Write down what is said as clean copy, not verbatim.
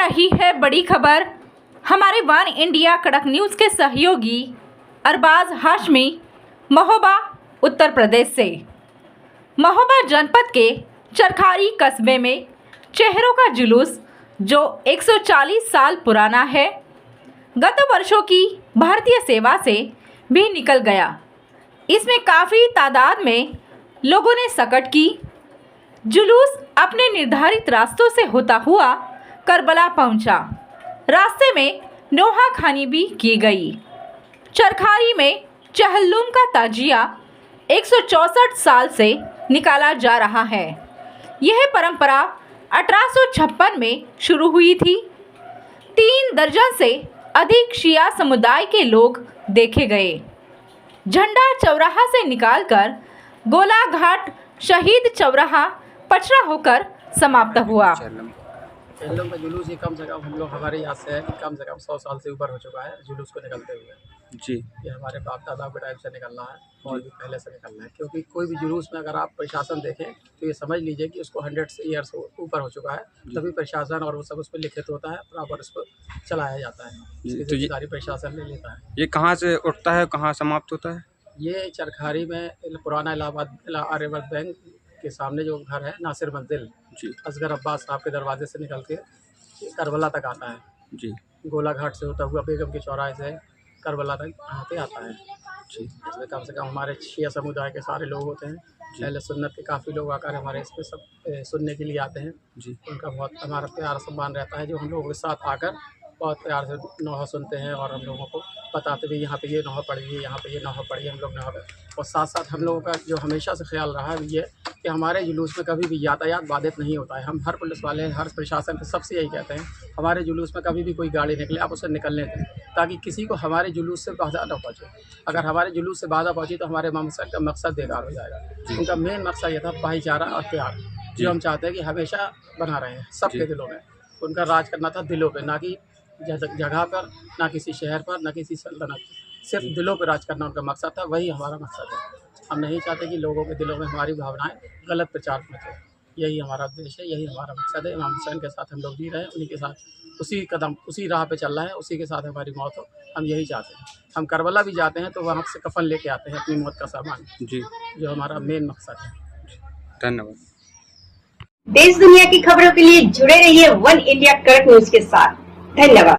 रही है बड़ी खबर। हमारे वन इंडिया कड़क न्यूज़ के सहयोगी अरबाज हाशमी महोबा उत्तर प्रदेश से। महोबा जनपद के चरखारी कस्बे में चेहरों का जुलूस जो 140 साल पुराना है, गत वर्षों की भारतीय सेवा से भी निकल गया। इसमें काफ़ी तादाद में लोगों ने सकट की। जुलूस अपने निर्धारित रास्तों से होता हुआ करबला पहुंचा। रास्ते में नोहा खानी भी की गई। चरखारी में चहल्लुम का ताजिया 164 साल से निकाला जा रहा है। यह परंपरा 1856 में शुरू हुई थी। 3 दर्जन से अधिक शिया समुदाय के लोग देखे गए। झंडा चौराहा से निकालकर गोला घाट शहीद चौराहा पचरा होकर समाप्त हुआ। चेल्लम का जुलूस ही कम से कम हम लोग हमारे यहाँ से है कि कम से कम 100 साल से ऊपर हो चुका है जुलूस को निकलते हुए। जी, ये हमारे बाप दादा के टाइम से निकल रहा है और भी पहले से निकल रहा है, क्योंकि कोई भी जुलूस में अगर आप प्रशासन देखें तो ये समझ लीजिए कि उसको 100 ईयर्स ऊपर हो चुका है, तभी प्रशासन और वो सब उस पर लिखित होता है, प्रॉपर उसको चलाया जाता है। इसकी तो जिम्मेदारी प्रशासन ले लेता है। ये कहाँ से उठता है, कहाँ समाप्त होता है? ये चरखारी में पुराना इलाहाबाद आर्यवर्त बैंक के सामने जो घर है नासिर मंजिल जी, असगर अब्बास साहब के दरवाजे से निकल के करबला तक आता है। जी, गोला घाट से होता हुआ बेगम के चौराहे से करबला तक यहाँ पे आता है। जी, इसमें कम से कम हमारे शिया समुदाय के सारे लोग होते हैं। पहले सुन्नत के काफ़ी लोग आकर हमारे इस पे सब सुनने के लिए आते हैं। जी, उनका बहुत हमारा प्यार सम्मान रहता है, जो हम लोगों के साथ आकर बहुत प्यार से नौहा सुनते हैं और हम लोगों को बताते भी यहाँ पे ये नौहा पड़ी है, यहाँ पे ये नौहा पड़ी है, हम लोग नौहा पे। और साथ साथ हम लोगों का जो हमेशा से ख्याल रहा है ये कि हमारे जुलूस में कभी भी यातायात बाधित नहीं होता है। हम हर पुलिस वाले, हर प्रशासन के सबसे यही कहते हैं, हमारे जुलूस में कभी भी कोई गाड़ी निकले आप उसे निकलने दें, ताकि किसी को हमारे जुलूस से बाधा न पहुँचे। अगर हमारे जुलूस से बाधा पहुँची तो हमारे मकसद का मकसद बेकार हो जाएगा। उनका मेन मकसद ये था भाईचारा और प्यार, जो हम चाहते हैं कि हमेशा बना रहे सबके दिलों में। उनका राज करना था दिलों पर, ना कि जगह पर, ना किसी शहर पर, ना किसी सल्तनत, सिर्फ दिलों पर राज करना उनका मकसद था। वही हमारा मकसद है। हम नहीं चाहते कि लोगों के दिलों में हमारी भावनाएं गलत प्रचार मचे। यही हमारा उद्देश्य है, यही हमारा मकसद है। इमाम हुसैन के साथ हम लोग जी रहे हैं, उन्हीं के साथ उसी राह पे चल रहे हैं, उसी के साथ हमारी मौत हो, हम यही चाहते हैं। हम करबला भी जाते हैं तो वहाँ से कफन लेके आते हैं अपनी मौत का सामान, जी, जो हमारा मेन मकसद है। धन्यवाद। देश दुनिया की खबरों के लिए जुड़े रहिए वन इंडिया कड़क न्यूज के साथ। धन्यवाद।